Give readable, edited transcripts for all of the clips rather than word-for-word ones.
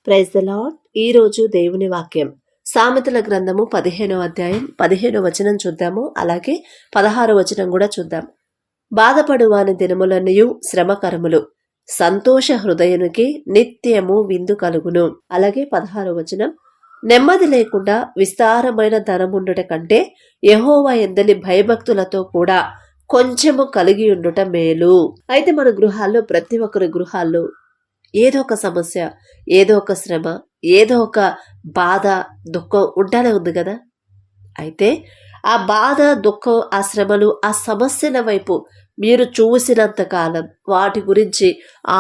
Praise the lord. ఈ రోజు దేవుని వాక్యం సామెతల గ్రంథము 15వ అధ్యాయం 15వ వచనం చూద్దాము. అలాగే 16వ వచనం కూడా చూద్దాం. బాధపడు వాని దినములన్నయు శ్రమకరములు, సంతోష హృదయునికి నిత్యము విందు కలుగును. అలాగే 16వ వచనం, నెమ్మది లేకుండా విస్తారమైన ధనముండుట కంటే యెహోవా యందలి భయభక్తులతో కూడా కొంచెము కలిగి ఉండుట మేలు. అయితే మన గృహాల్లో, ప్రతి ఒక్కరి గృహాల్లో ఏదో ఒక సమస్య, ఏదో ఒక శ్రమ, ఏదో ఒక బాధ, దుఃఖం ఉంటానే ఉంది కదా. అయితే ఆ బాధ, దుఃఖం, ఆ శ్రమలు, ఆ సమస్యల వైపు మీరు చూసినంత కాలం, వాటి గురించి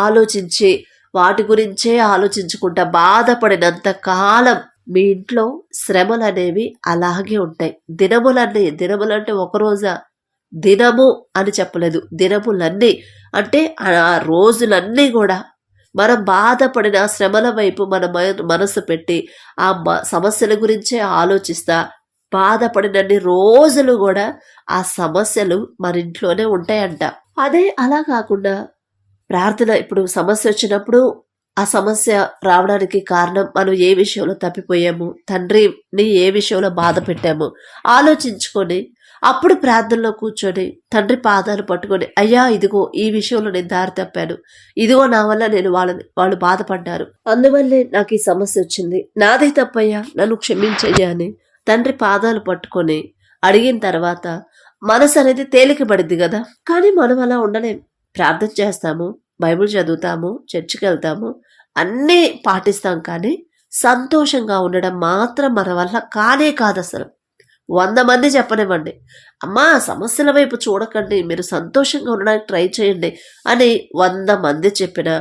ఆలోచించి, వాటి గురించే ఆలోచించుకుంటా బాధపడినంత కాలం మీ ఇంట్లో శ్రమలు అనేవి అలాగే ఉంటాయి. దినములంటే ఒక రోజా, దినము అని చెప్పలేదు, దినములన్నీ అంటే ఆ రోజులన్నీ కూడా మనం బాధపడిన శ్రమల వైపు మన మనసు పెట్టి ఆ సమస్యల గురించే ఆలోచిస్తా బాధపడినన్ని రోజులు కూడా ఆ సమస్యలు మన ఇంట్లోనే ఉంటాయంట. అదే అలా కాకుండా ప్రార్థన, ఇప్పుడు సమస్య వచ్చినప్పుడు ఆ సమస్య రావడానికి కారణం మనం ఏ విషయంలో తప్పిపోయాము, తండ్రిని ఏ విషయంలో బాధ పెట్టాము ఆలోచించుకొని అప్పుడు ప్రార్థనలో కూర్చొని తండ్రి పాదాలు పట్టుకొని, అయ్యా ఇదిగో ఈ విషయంలో నేను దారి తప్పాను, ఇదిగో నా వల్ల వాళ్ళు బాధపడ్డారు, అందువల్లే నాకు ఈ సమస్య వచ్చింది, నాదే తప్పయ్యా, నన్ను క్షమించయ్యా అని తండ్రి పాదాలు పట్టుకొని అడిగిన తర్వాత మనసు అనేది తేలికపడింది కదా. కానీ మనం అలా ఉండలేం. ప్రార్థన చేస్తాము, బైబిల్ చదువుతాము, చర్చికి వెళ్తాము, అన్నీ పాటిస్తాం, కానీ సంతోషంగా ఉండడం మాత్రం మన వల్ల కానే కాదు. అసలు 100 మంది చెప్పనివ్వండి, అమ్మా సమస్యల వైపు చూడకండి, మీరు సంతోషంగా ఉండడానికి ట్రై చేయండి అని 100 మంది చెప్పినా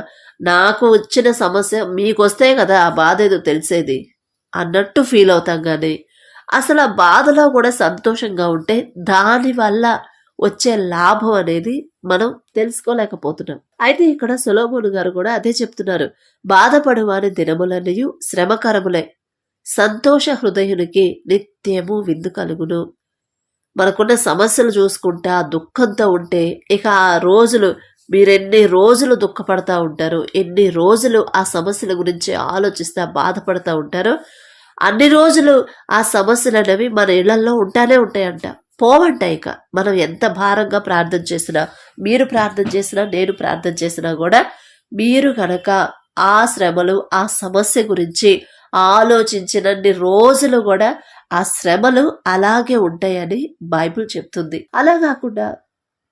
నాకు వచ్చిన సమస్య మీకు వస్తే కదా ఆ బాధ ఏదో తెలిసేది అన్నట్టు ఫీల్ అవుతాం. కానీ అసలు ఆ బాధలో కూడా సంతోషంగా ఉంటే దానివల్ల వచ్చే లాభం అనేది మనం తెలుసుకోలేకపోతున్నాం. అయితే ఇక్కడ సొలొమోను గారు కూడా అదే చెప్తున్నారు, బాధపడు వారి దినములన్నయు శ్రమకరములే, సంతోష హృదయునికి నిత్యము విందు కలుగును. మనకున్న సమస్యలు చూసుకుంటా దుఃఖంతో ఉంటే ఇక ఆ రోజులు, మీరెన్ని రోజులు దుఃఖపడతా ఉంటారు, ఎన్ని రోజులు ఆ సమస్యల గురించి ఆలోచిస్తా బాధపడతా ఉంటారో అన్ని రోజులు ఆ సమస్యలు అనేవి మన ఇళ్లలో ఉంటానే ఉంటాయంట, పోవంట. ఇక మనం ఎంత భారంగా ప్రార్థన చేసినా, మీరు ప్రార్థన చేసినా, నేను ప్రార్థన చేసినా కూడా మీరు కనుక ఆ శ్రమలు, ఆ సమస్య గురించి ఆలోచించినన్ని రోజులు కూడా ఆ శ్రమలు అలాగే ఉంటాయని బైబిల్ చెప్తుంది. అలా కాకుండా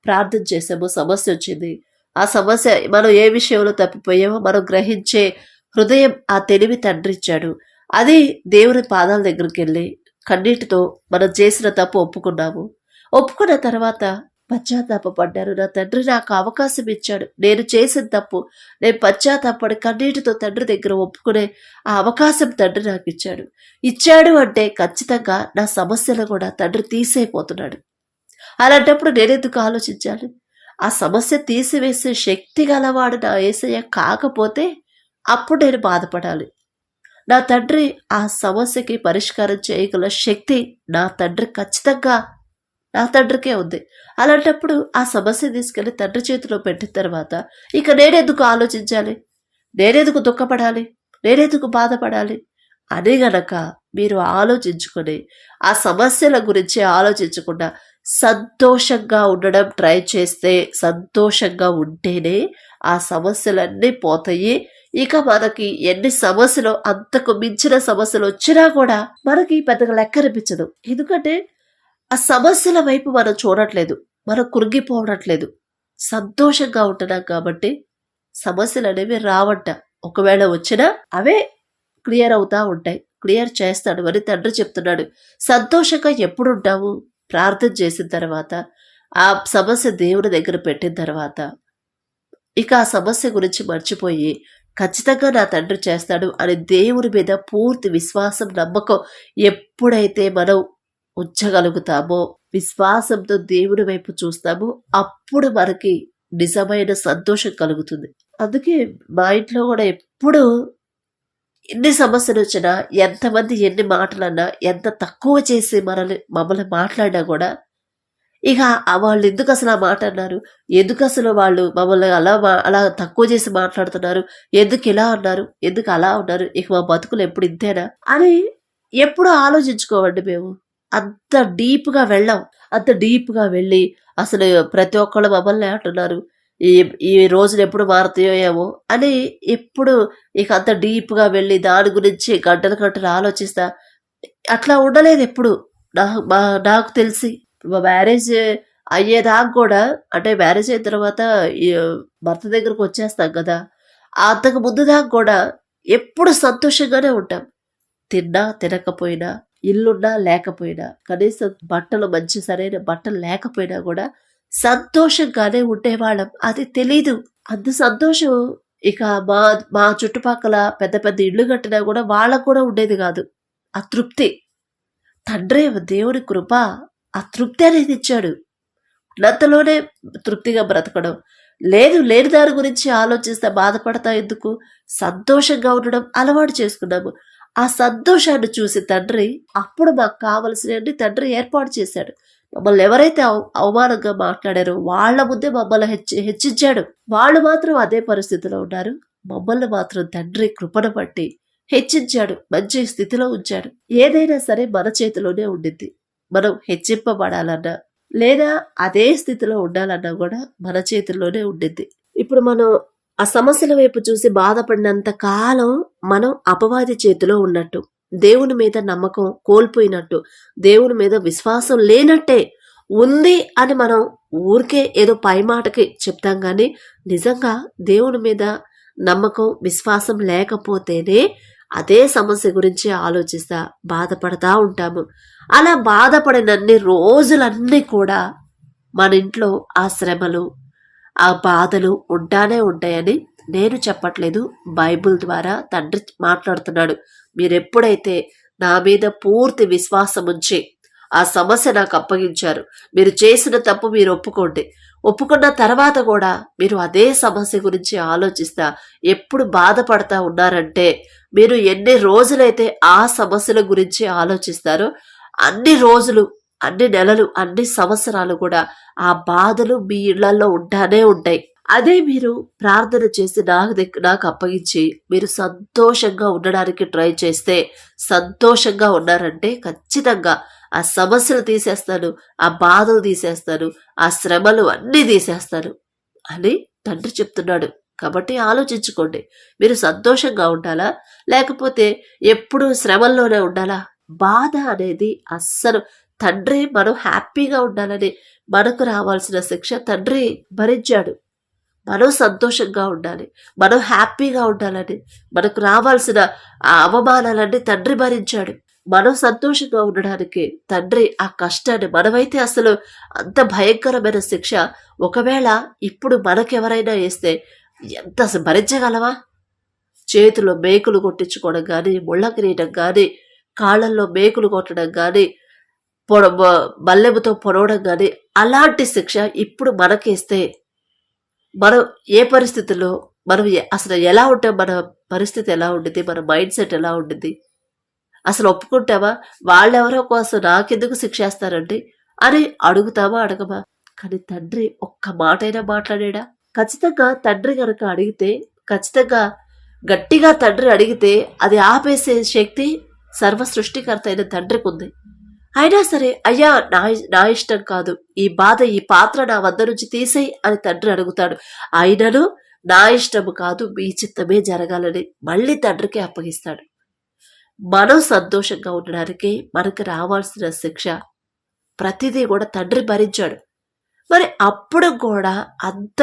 ప్రార్థన చేసాము, సమస్య వచ్చింది, ఆ సమస్య మనం ఏ విషయంలో తప్పిపోయామో మనం గ్రహించే హృదయం, ఆ తెలివి తండ్రి ఇచ్చాడు. అది దేవుని పాదాల దగ్గరికి వెళ్ళి కన్నీటితో మనం చేసిన తప్పు ఒప్పుకున్న తర్వాత పశ్చాత్తాపడ్డారు. నా తండ్రి నాకు అవకాశం ఇచ్చాడు, నేను చేసిన తప్పు నేను పశ్చాత్తాపడి కన్నీటితో తండ్రి దగ్గర ఒప్పుకునే ఆ అవకాశం తండ్రి నాకు ఇచ్చాడు అంటే ఖచ్చితంగా నా సమస్యలు కూడా తండ్రి తీసేయపోతున్నాడు. అలాంటప్పుడు నేనెందుకు ఆలోచించాలి? ఆ సమస్య తీసివేసే శక్తి గలవాడు నా యేసయ్య కాకపోతే అప్పుడు నేను బాధపడాలి. నా తండ్రి ఆ సమస్యకి పరిష్కారం చేయగల శక్తి నా తండ్రి ఖచ్చితంగా నా తండ్రికే ఉంది. అలాంటప్పుడు ఆ సమస్య తీసుకెళ్లి తండ్రి చేతిలో పెట్టిన తర్వాత ఇక నేనెందుకు ఆలోచించాలి, నేనెందుకు దుఃఖపడాలి, నేనెందుకు బాధపడాలి అని గనక మీరు ఆలోచించుకొని ఆ సమస్యల గురించి ఆలోచించకుండా సంతోషంగా ఉండడం ట్రై చేస్తే, సంతోషంగా ఉంటేనే ఆ సమస్యలన్నీ పోతాయి. ఇక మనకి ఎన్ని సమస్యలు, అంతకు మించిన సమస్యలు వచ్చినా కూడా మనకి పెద్దగా లెక్క అనిపించదు. ఎందుకంటే ఆ సమస్యల వైపు మనం చూడట్లేదు, మనం కృంగిపోవట్లేదు, సంతోషంగా ఉంటున్నాం కాబట్టి సమస్యలు అనేవి రావంట. ఒకవేళ వచ్చినా అవే క్లియర్ అవుతా ఉంటాయి, క్లియర్ చేస్తాడు అని తండ్రి చెప్తున్నాడు. సంతోషంగా ఎప్పుడు ఉంటాము? ప్రార్థన చేసిన తర్వాత, ఆ సమస్య దేవుని దగ్గర పెట్టిన తర్వాత ఇక ఆ సమస్య గురించి మర్చిపోయి ఖచ్చితంగా నా తండ్రి చేస్తాడు అని దేవుని మీద పూర్తి విశ్వాసం, నమ్మకం ఎప్పుడైతే మనం ఉంచగలుగుతామో, విశ్వాసంతో దేవుని వైపు చూస్తామో, అప్పుడు మనకి నిజమైన సంతోషం కలుగుతుంది. అందుకే మా ఇంట్లో కూడా ఎప్పుడు ఎన్ని సమస్యలు వచ్చినా, ఎంతమంది ఎన్ని మాటలన్నా, ఎంత తక్కువ చేసి మమ్మల్ని మాట్లాడినా కూడా ఇక వాళ్ళు ఎందుకు అసలు ఆ మాట అన్నారు, ఎందుకు అసలు వాళ్ళు మమ్మల్ని అలా తక్కువ చేసి మాట్లాడుతున్నారు, ఎందుకు ఇలా అన్నారు, ఎందుకు అలా ఉన్నారు, ఇక మా బతుకులు ఎప్పుడు ఇంతేనా అని ఎప్పుడు ఆలోచించుకోవండి మేము. అంత డీప్గా వెళ్ళాం. అంత డీప్గా వెళ్ళి అసలు ప్రతి ఒక్కళ్ళు మమ్మల్ని అంటున్నారు, ఈ ఈ రోజులు ఎప్పుడు మారుతాయో ఏమో అని ఎప్పుడు ఇక అంత డీప్గా వెళ్ళి దాని గురించి గంటల గంటలు ఆలోచిస్తా అట్లా ఉండలేదు ఎప్పుడు. నాకు తెలిసి మా మ్యారేజ్ అయ్యేదాకా కూడా, అంటే మ్యారేజ్ అయిన తర్వాత ఈ భర్త దగ్గరకు వచ్చేస్తాం కదా, అంతకు ముందు దాకా కూడా ఎప్పుడు సంతోషంగానే ఉంటాం. తిన్నా తినకపోయినా, ఇల్లున్నా లేకపోయినా, కనీసం బట్టలు మంచి సరైన బట్టలు లేకపోయినా కూడా సంతోషంగానే ఉండేవాళ్ళం. అది తెలీదు. అంత సంతోషం ఇక మా మా చుట్టుపక్కల పెద్ద పెద్ద ఇళ్ళు కట్టినా కూడా వాళ్ళకు కూడా ఉండేది కాదు. ఆ తృప్తి తండ్రి దేవుని కృప ఆ తృప్తి అనేది ఇచ్చాడు. ఉన్నంతలోనే తృప్తిగా బ్రతకడం లేదు. లేని దాని గురించి ఆలోచిస్తే బాధపడతా ఎందుకు, సంతోషంగా ఉండడం అలవాటు చేసుకున్నాము. ఆ సంతోషాన్ని చూసి తండ్రి అప్పుడు మాకు కావలసినవన్నీ తండ్రి ఏర్పాటు చేశాడు. మమ్మల్ని ఎవరైతే అవమానంగా మాట్లాడారో వాళ్ళ ముందే మమ్మల్ని హెచ్చించాడు. వాళ్ళు మాత్రం అదే పరిస్థితిలో ఉన్నారు. మమ్మల్ని మాత్రం తండ్రి కృపను బట్టి హెచ్చించాడు, మంచి స్థితిలో ఉంచాడు. ఏదైనా సరే మన చేతిలోనే ఉండింది. మనం హెచ్చింపబడాలన్నా లేదా అదే స్థితిలో ఉండాలన్నా కూడా మన చేతుల్లోనే ఉండింది. ఇప్పుడు మనం ఆ సమస్యల వైపు చూసి బాధపడినంత కాలం మనం అపవాది చేతిలో ఉన్నట్టు, దేవుని మీద నమ్మకం కోల్పోయినట్టు, దేవుని మీద విశ్వాసం లేనట్టే. ఉంది అని మనం ఊరికే ఏదో పై మాటకి చెప్తాం కానీ నిజంగా దేవుని మీద నమ్మకం విశ్వాసం లేకపోతేనే అదే సమస్య గురించి ఆలోచిస్తా బాధపడతా ఉంటాము. అలా బాధపడినన్ని రోజులన్నీ కూడా మన ఇంట్లో ఆ శ్రమలు ఆ బాధలు ఉంటానే ఉంటాయని నేను చెప్పట్లేదు, బైబిల్ ద్వారా తండ్రి మాట్లాడుతున్నాడు. మీరెప్పుడైతే నా మీద పూర్తి విశ్వాసం ఉంచి ఆ సమస్య నాకు అప్పగించారు, మీరు చేసిన తప్పు మీరు ఒప్పుకోండి. ఒప్పుకున్న తర్వాత కూడా మీరు అదే సమస్య గురించి ఆలోచిస్తా ఎప్పుడు బాధపడతా ఉన్నారంటే మీరు ఎన్ని రోజులైతే ఆ సమస్యల గురించి ఆలోచిస్తారో అన్ని రోజులు, అన్ని నెలలు, అన్ని సంవత్సరాలు కూడా ఆ బాధలు మీ ఇళ్లలో ఉంటానే ఉంటాయి. అదే మీరు ప్రార్థన చేసి నాకు అప్పగించి మీరు సంతోషంగా ఉండడానికి ట్రై చేస్తే, సంతోషంగా ఉన్నారంటే ఖచ్చితంగా ఆ సమస్యలు తీసేస్తాను, ఆ బాధలు తీసేస్తాను, ఆ శ్రమలు అన్నీ తీసేస్తాను అని తండ్రి చెప్తున్నాడు. కాబట్టి ఆలోచించుకోండి, మీరు సంతోషంగా ఉండాలా లేకపోతే ఎప్పుడు శ్రమల్లోనే ఉండాలా? బాధ అనేది అస్సలు తండ్రి మనం హ్యాపీగా ఉండాలని మనకు రావాల్సిన శిక్ష తండ్రి భరించాడు. మనం సంతోషంగా ఉండాలి, మనం హ్యాపీగా ఉండాలని మనకు రావాల్సిన ఆ అవమానాలన్నీ తండ్రి భరించాడు. మనం సంతోషంగా ఉండడానికి తండ్రి ఆ కష్టాన్ని, మనమైతే అసలు అంత భయంకరమైన శిక్ష ఒకవేళ ఇప్పుడు మనకెవరైనా వేస్తే ఎంత భరించగలవా? చేతిలో మేకులు కొట్టించుకోవడం కానీ, ముళ్ళ కిరీటం కానీ, కాళ్ళల్లో మేకులు కొట్టడం కానీ, బల్లెముతో పొడవడం కానీ, అలాంటి శిక్ష ఇప్పుడు మనకేస్తే మనం ఏ పరిస్థితుల్లో మనం అసలు ఎలా ఉంటాం, మన పరిస్థితి ఎలా ఉండింది, మన మైండ్ సెట్ ఎలా ఉండింది, అసలు ఒప్పుకుంటావా? వాళ్ళెవరో కోసం నాకెందుకు శిక్షేస్తారండి అని అడుగుతావా అడగమా? కానీ తండ్రి ఒక్క మాటైనా మాట్లాడా? ఖచ్చితంగా తండ్రి కనుక అడిగితే, ఖచ్చితంగా గట్టిగా తండ్రి అడిగితే అది ఆపేసే శక్తి సర్వ సృష్టికర్త అయిన తండ్రికి ఉంది. అయినా సరే అయ్యా నా ఇష్టం కాదు, ఈ బాధ ఈ పాత్ర నా వద్ద నుంచి తీసేయి అని తండ్రి అడుగుతాడు. అయినను నా ఇష్టము కాదు మీ చిత్తమే జరగాలని మళ్ళీ తండ్రికి అప్పగిస్తాడు. మనం సంతోషంగా ఉండడానికి మనకు రావాల్సిన శిక్ష ప్రతిదీ కూడా తండ్రి భరించాడు. మరి అప్పుడు కూడా అంత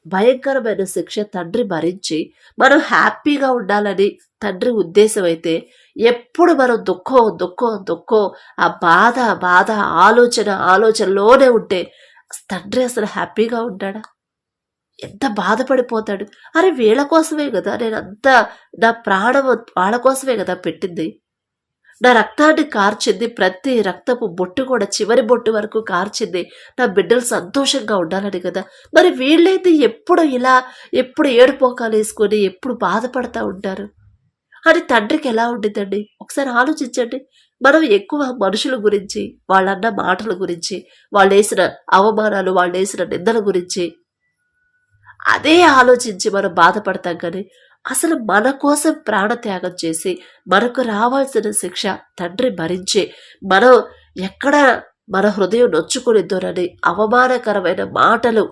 భయంకరమైన శిక్ష తండ్రి భరించి మనం హ్యాపీగా ఉండాలని తండ్రి ఉద్దేశం అయితే, ఎప్పుడు మనం దుఃఖం ఆ బాధ ఆలోచనలోనే ఉంటే తండ్రి అసలు హ్యాపీగా ఉంటాడా? ఎంత బాధపడిపోతాడు. అరే వీళ్ళ కోసమే కదా నేనంతా, నా ప్రాణం వాళ్ళ కోసమే కదా పెట్టింది, నా రక్తాన్ని కార్చింది, ప్రతి రక్తపు బొట్టు కూడా చివరి బొట్టు వరకు కార్చింది నా బిడ్డలు సంతోషంగా ఉండాలని కదా. మరి వీళ్ళైతే ఎప్పుడు ఇలా, ఎప్పుడు ఏడుపోకాలు వేసుకొని ఎప్పుడు బాధపడతా ఉంటారు. అని తండ్రికి ఎలా ఉండిద్దండి? ఒకసారి ఆలోచించండి. మనం ఎక్కువ మనుషుల గురించి, వాళ్ళన్న మాటల గురించి, వాళ్ళేసిన అవమానాలు, వాళ్ళేసిన నిందల గురించి అదే ఆలోచించి మనం బాధపడతాం కానీ, అసలు మన కోసం ప్రాణత్యాగం చేసి, మనకు రావాల్సిన శిక్ష తండ్రి భరించి, మనం ఎక్కడ మన హృదయం నొచ్చుకునిద్దోనని అవమానకరమైన మాటలు,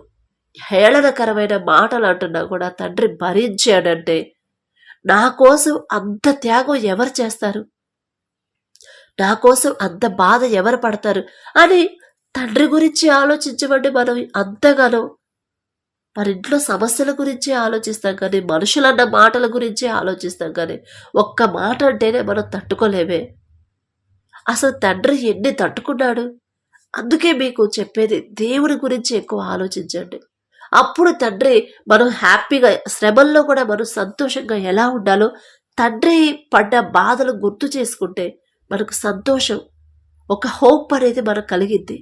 హేళనకరమైన మాటలు అంటున్నా కూడా తండ్రి భరించాడంటే, నా కోసం అంత త్యాగం ఎవరు చేస్తారు? నా కోసం అంత బాధ ఎవరు పడతారు? అని తండ్రి గురించి ఆలోచించమండి మనం అంతగానో. మన ఇంట్లో సమస్యల గురించి ఆలోచిస్తాం కానీ, మనుషులన్న మాటల గురించి ఆలోచిస్తాం కానీ, ఒక్క మాట అంటేనే మనం తట్టుకోలేమే. అసలు తండ్రి ఎన్ని తట్టుకున్నాడు? అందుకే మీకు చెప్పేది, దేవుడి గురించి ఎక్కువ ఆలోచించండి. అప్పుడు తండ్రి మనం హ్యాపీగా, శ్రమల్లో కూడా మనం సంతోషంగా ఎలా ఉండాలో తండ్రి పడ్డ బాధలు గుర్తు చేసుకుంటే మనకు సంతోషం, ఒక హోప్ అనేది మనకు కలిగిద్ది.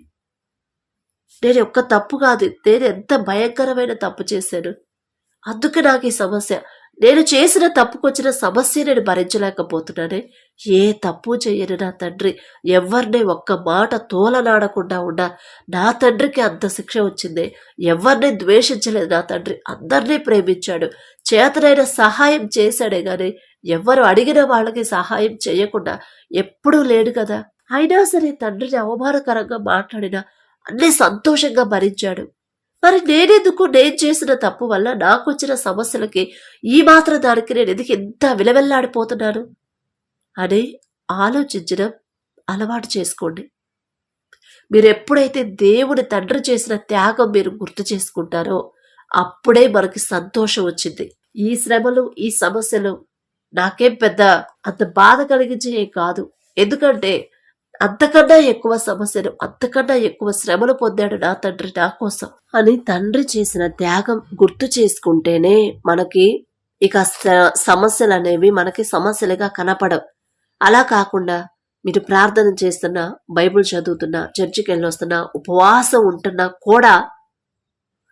నేను ఒక్క తప్పు కాదు, నేను ఎంత భయంకరమైన తప్పు చేశాను, అందుకే నాకు ఈ సమస్య. నేను చేసిన తప్పుకొచ్చిన సమస్య నేను భరించలేకపోతున్నానే. ఏ తప్పు చేయని నా తండ్రి ఎవరిని ఒక్క మాట తోలనాడకుండా ఉన్నా నా తండ్రికి అంత శిక్ష వచ్చింది. ఎవరిని ద్వేషించలేదు నా తండ్రి, అందరినీ ప్రేమించాడు. చేతనైన సహాయం చేశాడే గాని ఎవరు అడిగిన వాళ్ళకి సహాయం చేయకుండా ఎప్పుడూ లేడు కదా. అయినా సరే తండ్రిని అవమానకరంగా మాట్లాడినా అన్ని సంతోషంగా భరించాడు. మరి నేనెందుకు, నేను చేసిన తప్పు వల్ల నాకు వచ్చిన సమస్యలకి ఈ మాత్రం దానికి నేను ఎందుకు ఎంత విలవెల్లాడిపోతున్నాను అని ఆలోచించడం అలవాటు చేసుకోండి. మీరు ఎప్పుడైతే దేవుడి తండ్రి చేసిన త్యాగం మీరు గుర్తు చేసుకుంటారో అప్పుడే మనకి సంతోషం వచ్చింది. ఈ శ్రమలు, ఈ సమస్యలు నాకేం పెద్ద అంత బాధ కలిగించే కాదు. ఎందుకంటే అంతకన్నా ఎక్కువ సమస్యలు, అంతకన్నా ఎక్కువ శ్రమలు పొందాడు నా తండ్రి నా కోసం అని తండ్రి చేసిన త్యాగం గుర్తు చేసుకుంటేనే మనకి ఇక సమస్యలు అనేవి మనకి సమస్యలుగా కనపడవు. అలా కాకుండా మీరు ప్రార్థన చేస్తున్నా, బైబిల్ చదువుతున్నా, చర్చికి వెళ్ళొస్తున్నా, ఉపవాసం ఉంటున్నా కూడా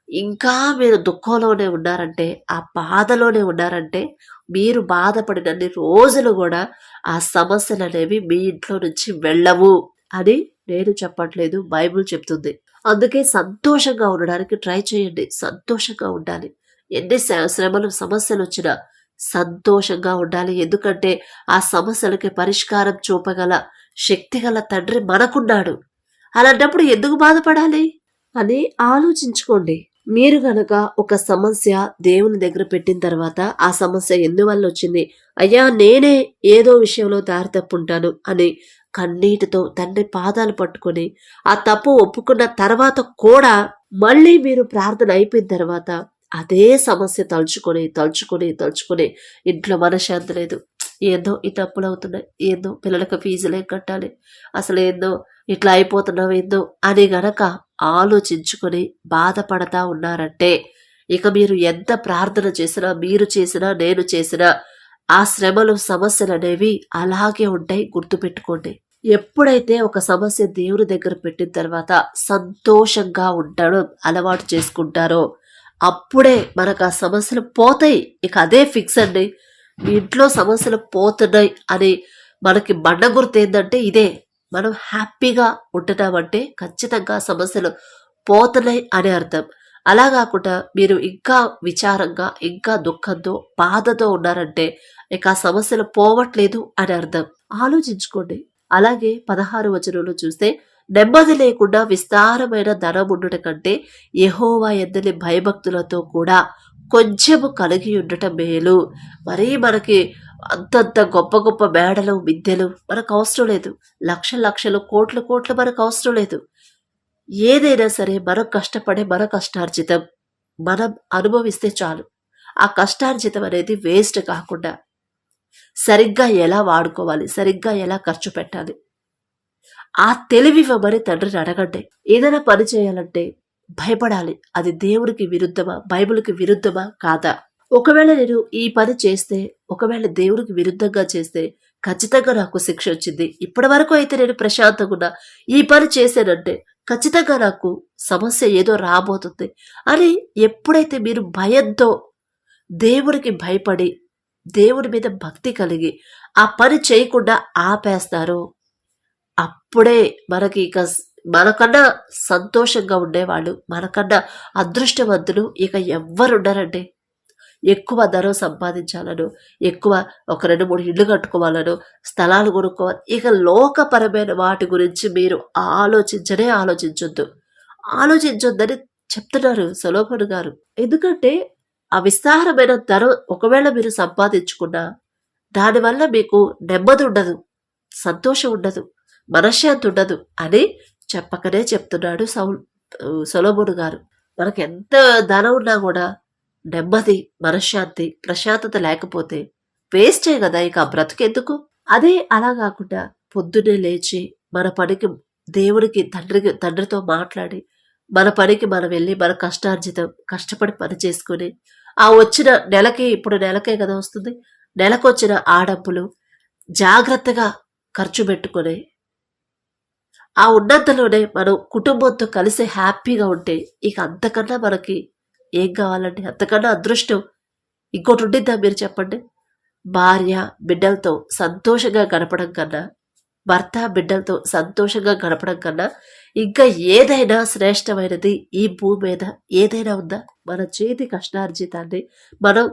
ఇంకా మీరు దుఃఖంలోనే ఉన్నారంటే, ఆ బాధలోనే ఉన్నారంటే, మీరు బాధపడినన్ని రోజులు కూడా ఆ సమస్యలు అనేవి మీ ఇంట్లో నుంచి వెళ్ళవు అని నేను చెప్పట్లేదు, బైబిల్ చెప్తుంది. అందుకే సంతోషంగా ఉండడానికి ట్రై చేయండి. సంతోషంగా ఉండాలి. ఎన్ని శ్రమలు, సమస్యలు వచ్చినా సంతోషంగా ఉండాలి. ఎందుకంటే ఆ సమస్యలకి పరిష్కారం చూపగల శక్తిగల తండ్రి మనకున్నాడు. అలాంటప్పుడు ఎందుకు బాధపడాలి అని ఆలోచించుకోండి. మీరు గనక ఒక సమస్య దేవుని దగ్గర పెట్టిన తర్వాత ఆ సమస్య ఎందువల్ల వచ్చింది, అయ్యా నేనే ఏదో విషయంలో దారి తప్పుంటాను అని కన్నీటితో తండ్రి పాదాలు పట్టుకొని ఆ తప్పు ఒప్పుకున్న తర్వాత కూడా మళ్ళీ మీరు ప్రార్థన అయిపోయిన తర్వాత అదే సమస్య తలుచుకొని ఇంట్లో మనశ్శాంతి లేదు, ఏందో ఈ తప్పులు అవుతున్నాయి, ఏందో పిల్లలకు ఫీజులే కట్టాలి, అసలు ఏందో ఇట్లా అయిపోతున్నాం ఏందో అని గనక ఆలోచించుకొని బాధపడతా ఉన్నారంటే ఇక మీరు ఎంత ప్రార్థన చేసినా, మీరు చేసినా, నేను చేసినా ఆ శ్రమలు, సమస్యలు అనేవి అలాగే ఉంటాయి. గుర్తుపెట్టుకోండి. ఎప్పుడైతే ఒక సమస్య దేవుని దగ్గర పెట్టిన తర్వాత సంతోషంగా ఉండడం అలవాటు చేసుకుంటారో అప్పుడే మనకు ఆ సమస్యలు పోతాయి. ఇక అదే ఫిక్స్ అండి. మీ ఇంట్లో సమస్యలు పోతున్నాయి అని మనకి బండ గుర్తు ఏంటంటే ఇదే. మనం హ్యాపీగా ఉంటున్నామంటే ఖచ్చితంగా సమస్యలు పోతున్నాయి అని అర్థం. అలా కాకుండా మీరు ఇంకా విచారంగా, ఇంకా దుఃఖంతో, బాధతో ఉన్నారంటే ఇక ఆ సమస్యలు పోవట్లేదు అని అర్థం. ఆలోచించుకోండి. అలాగే 16 వచనంలో చూస్తే, నెమ్మది లేకుండా విస్తారమైన ధనం ఉండటం కంటే యెహోవా యందలి భయభక్తులతో కూడా కొంచెము కలిగి ఉండటం మేలు. మరీ మనకి అంతంత గొప్ప గొప్ప మేడలు, మిద్దెలు మనకు అవసరం లేదు. లక్షలు కోట్లు మనకు అవసరం లేదు. ఏదైనా సరే మనం కష్టపడే మన కష్టార్జితం మనం అనుభవిస్తే చాలు. ఆ కష్టార్జితం అనేది వేస్ట్ కాకుండా సరిగ్గా ఎలా వాడుకోవాలి, సరిగ్గా ఎలా ఖర్చు పెట్టాలి, ఆ తెలివివ్వమని తండ్రిని అడగండి. ఏదైనా పని చేయాలంటే భయపడాలి. అది దేవుడికి విరుద్ధమా, బైబిల్కి విరుద్ధమా కాదా? ఒకవేళ నేను ఈ పని చేస్తే, ఒకవేళ దేవుడికి విరుద్ధంగా చేస్తే ఖచ్చితంగా నాకు శిక్ష వచ్చింది. ఇప్పటి వరకు అయితే నేను ప్రశాంతంగా ఉన్నా, ఈ పని చేశానంటే ఖచ్చితంగా నాకు సమస్య ఏదో రాబోతుంది అని ఎప్పుడైతే మీరు భయంతో దేవుడికి భయపడి దేవుడి మీద భక్తి కలిగి ఆ పని చేయకుండా ఆపేస్తారో అప్పుడే మనకి ఇక మనకన్నా సంతోషంగా ఉండేవాళ్ళు, మనకన్నా అదృష్టవంతులు ఇక ఎవ్వరుండరండి. ఎక్కువ ధనం సంపాదించాలను, ఎక్కువ ఒక 2-3 ఇళ్ళు కట్టుకోవాలను, స్థలాలు కొనుక్కోవాలి, ఇక లోకపరమైన వాటి గురించి మీరు ఆలోచించొద్దు. ఆలోచించొద్దని చెప్తున్నారు సొలొమోను గారు. ఎందుకంటే ఆ విస్తారమైన ధనం ఒకవేళ మీరు సంపాదించుకున్నా దానివల్ల మీకు నెమ్మది ఉండదు, సంతోషం ఉండదు, మనశ్శాంతి ఉండదు అని చెప్పకనే చెప్తున్నాడు సొలొమోను గారు. మనకి ఎంత ధనం ఉన్నా కూడా నెమ్మది, మనశ్శాంతి, ప్రశాంతత లేకపోతే వేస్టే కదా ఇక ఆ బ్రతుకెందుకు. అదే అలా కాకుండా పొద్దున్నే లేచి మన పనికి దేవుడికి తండ్రితో మాట్లాడి మన పనికి మనం వెళ్ళి మన కష్టార్జితం కష్టపడి పని చేసుకుని ఆ వచ్చిన ఇప్పుడు నెలకే కదా వస్తుంది, నెలకొచ్చిన ఆ డబ్బులు జాగ్రత్తగా ఖర్చు పెట్టుకుని ఆ ఉన్నంతలోనే మనం కుటుంబంతో కలిసి హ్యాపీగా ఉంటే ఇక అంతకన్నా మనకి ఏం కావాలండి? అంతకన్నా అదృష్టం ఇంకోటి ఉండిద్దా మీరు చెప్పండి? భార్య బిడ్డలతో సంతోషంగా గడపడం కన్నా, భర్త బిడ్డలతో సంతోషంగా గడపడం కన్నా ఇంకా ఏదైనా శ్రేష్టమైనది ఈ భూమి మీద ఏదైనా ఉందా? మన చేతి కష్టార్జితాన్ని మనం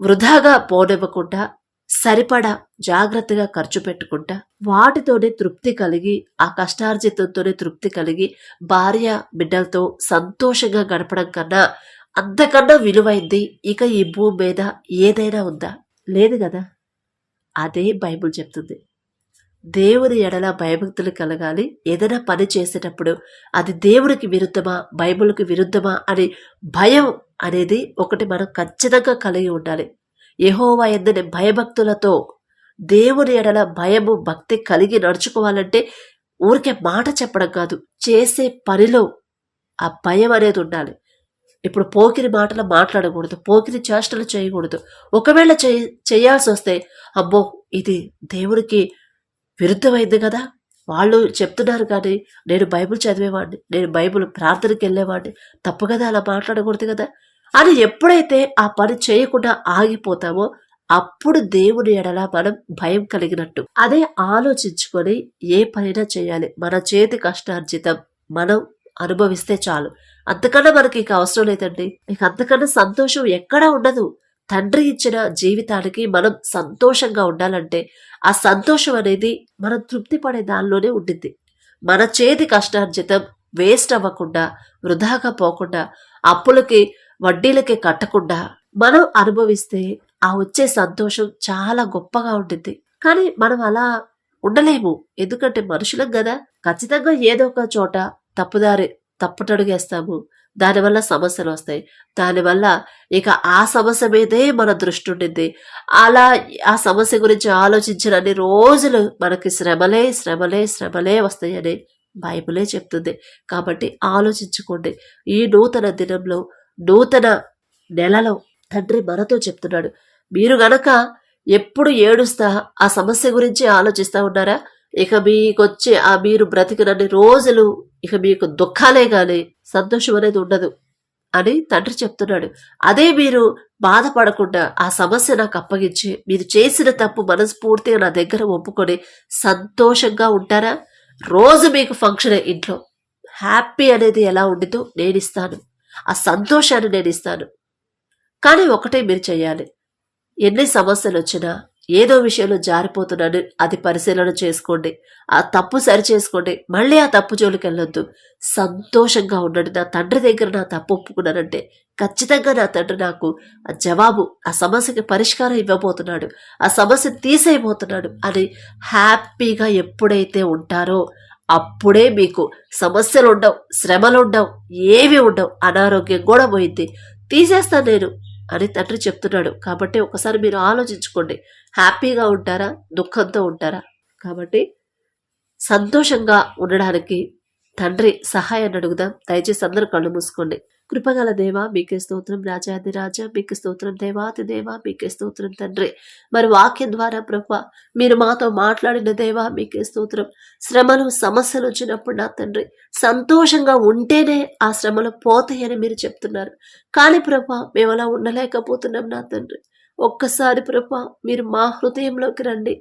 వృధాగా పోనివ్వకుండా సరిపడా జాగ్రత్తగా ఖర్చు పెట్టుకుంటా వాటితోనే తృప్తి కలిగి ఆ కష్టార్జితంతోనే తృప్తి కలిగి భార్య బిడ్డలతో సంతోషంగా గడపడం కన్నా అంతకన్నా విలువైంది ఇక ఈ భూమి మీద ఏదైనా ఉందా? లేదు కదా. అదే బైబిల్ చెప్తుంది. దేవుని ఎడల భయభక్తులు కలగాలి. ఏదైనా పని చేసేటప్పుడు అది దేవుడికి విరుద్ధమా బైబిల్కి విరుద్ధమా అని భయం అనేది ఒకటి మనం ఖచ్చితంగా కలిగి ఉండాలి. యెహోవా యందు భయభక్తులతో దేవుని ఎడల భయము భక్తి కలిగి నడుచుకోవాలంటే ఊరికే మాట చెప్పడం కాదు, చేసే పనిలో ఆ భయం అనేది ఉండాలి. ఇప్పుడు పోకిరి మాటలు మాట్లాడకూడదు, పోకిరి చేష్టలు చేయకూడదు. ఒకవేళ చేయాల్సి వస్తే అబ్బో ఇది దేవుడికి విరుద్ధమైంది కదా, వాళ్ళు చెప్తున్నారు కానీ నేను బైబిల్ చదివేవాడిని, నేను బైబిల్ ప్రార్థనకి వెళ్ళేవాడిని, తప్పు కదా అలా మాట్లాడకూడదు కదా అని ఎప్పుడైతే ఆ పని చేయకుండా ఆగిపోతామో అప్పుడు దేవుని ఎడల మనం భయం కలిగినట్టు. అదే ఆలోచించుకొని ఏ పనైనా చేయాలి. మన చేతి కష్టార్జితం మనం అనుభవిస్తే చాలు. అంతకన్నా మనకి ఇక అవసరం లేదండి. ఇక అంతకన్నా సంతోషం ఎక్కడా ఉండదు. తండ్రి ఇచ్చిన జీవితానికి మనం సంతోషంగా ఉండాలంటే ఆ సంతోషం అనేది మనం తృప్తి పడే దానిలోనే ఉండింది. మన చేతి కష్టార్జితం వేస్ట్ అవ్వకుండా, వృధాగా పోకుండా, అప్పులకి వడ్డీలకి కట్టకుండా మనం అనుభవిస్తే ఆ వచ్చే సంతోషం చాలా గొప్పగా ఉంటుంది. కానీ మనం అలా ఉండలేము. ఎందుకంటే మనుషులం కదా. ఖచ్చితంగా ఏదో ఒక చోట తప్పుటడుగేస్తాము. దానివల్ల సమస్యలు వస్తాయి. దానివల్ల ఇక ఆ సమస్య మీదే మన దృష్టి ఉండింది. అలా ఆ సమస్య గురించి ఆలోచించినన్ని రోజులు మనకి శ్రమలే వస్తాయని బైబిలే చెప్తుంది. కాబట్టి ఆలోచించుకోండి. ఈ నూతన దినంలో, నూతన నెలలో తండ్రి మనతో చెప్తున్నాడు. మీరు గనక ఎప్పుడు ఏడుస్తా ఆ సమస్య గురించి ఆలోచిస్తా ఉన్నారా, ఇక మీకొచ్చే మీరు బ్రతికినన్ని రోజులు ఇక మీకు దుఃఖాలే గాని సంతోషం అనేది ఉండదు అని తండ్రి చెప్తున్నాడు. అదే మీరు బాధపడకుండా ఆ సమస్య నాకు అప్పగించి మీరు చేసిన తప్పు మనస్ఫూర్తిగా నా దగ్గర ఒప్పుకొని సంతోషంగా ఉంటారా? రోజు మీకు ఫంక్షన్ ఇంట్లో హ్యాపీ అనేది ఎలా ఉండితో నేను ఇస్తాను, ఆ సంతోషాన్ని నేను ఇస్తాను. కానీ ఒకటే మీరు చేయాలి. ఎన్ని సమస్యలు వచ్చినా ఏదో విషయంలో జారిపోతున్నాను అది పరిశీలన చేసుకోండి. ఆ తప్పు సరి చేసుకోండి. మళ్ళీ ఆ తప్పు జోలికి వెళ్ళొద్దు. సంతోషంగా ఉండండి. నా తండ్రి దగ్గర నా తప్పు ఒప్పుకున్నానంటే ఖచ్చితంగా నా తండ్రి నాకు ఆ జవాబు, ఆ సమస్యకి పరిష్కారం ఇవ్వబోతున్నాడు, ఆ సమస్య తీసేయబోతున్నాడు అని హ్యాపీగా ఎప్పుడైతే ఉంటారో అప్పుడే మీకు సమస్యలు ఉండవు, శ్రమలు ఉండవు, ఏవి ఉండవు. అనారోగ్యం కూడా పోయింది, తీసేస్తాను నేను అని తండ్రి చెప్తున్నాడు. కాబట్టి ఒకసారి మీరు ఆలోచించుకోండి. హ్యాపీగా ఉంటారా, దుఃఖంతో ఉంటారా? కాబట్టి సంతోషంగా ఉండడానికి తండ్రి సహాయాన్ని అడుగుదాం. దయచేసి అందరూ కళ్ళు మూసుకోండి. కృపగల దేవా మీకే స్తోత్రం, రాజాది రాజా మీకే స్తోత్రం, దేవాది దేవా మీకే స్తోత్రం తండ్రి. మరి వాక్యం ద్వారా ప్రభా మీరు మాతో మాట్లాడిన దేవా మీకే స్తోత్రం. శ్రమలు సమస్యలు వచ్చినప్పుడు నా తండ్రి సంతోషంగా ఉంటేనే ఆ శ్రమలు పోతాయని మీరు చెప్తున్నారు. కానీ ప్రభా మేము అలా ఉండలేకపోతున్నాం నా తండ్రి. ఒక్కసారి ప్రభా మీరు మా హృదయంలోకి రండి.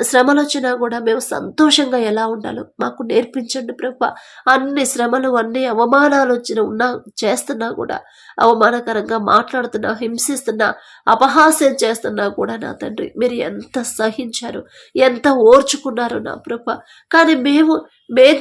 శ్రమలు వచ్చినా కూడా మేము సంతోషంగా ఎలా ఉండాలో మాకు నేర్పించండి ప్రభా. అన్ని శ్రమలు, అన్ని అవమానాలు చేస్తున్నా కూడా, అవమానకరంగా మాట్లాడుతున్నా, హింసిస్తున్నా, అపహాస్యం చేస్తున్నా కూడా నా తండ్రి మీరు ఎంత సహించారు, ఎంత ఓర్చుకున్నారు నా ప్రభా. కానీ మేము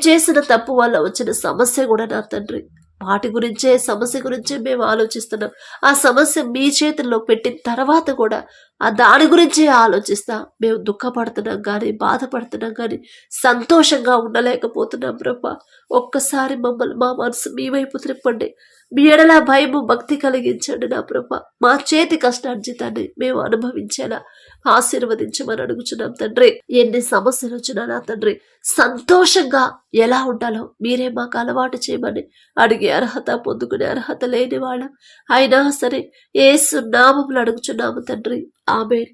చేసిన తప్పు వల్ల వచ్చిన సమస్య కూడా నా తండ్రి వాటి గురించే, సమస్య గురించే మేము ఆలోచిస్తున్నాం. ఆ సమస్య మీ చేతుల్లో పెట్టిన తర్వాత కూడా దాని గురించే ఆలోచిస్తా మేము దుఃఖపడుతున్నాం కానీ, బాధపడుతున్నాం కానీ, సంతోషంగా ఉండలేకపోతున్నాం ప్రభా. ఒక్కసారి మమ్మల్ని, మా మనసు మీ వైపు త్రిప్పండి. మీ ఎడల భయము, భక్తి కలిగించండి నా ప్రభా. మా చేతి కష్టార్జితాన్ని మేము అనుభవించేలా ఆశీర్వదించమని అడుగుచున్నాం తండ్రి. ఎన్ని సమస్యలు వచ్చినా నా తండ్రి సంతోషంగా ఎలా ఉండాలో మీరే మాకు అలవాటు చేయమని అడిగే అర్హత, పొందుకునే అర్హత లేని వాళ్ళం అయినా సరే యేసు నామములో అడుగుచున్నాము తండ్రి. ఆమేన్.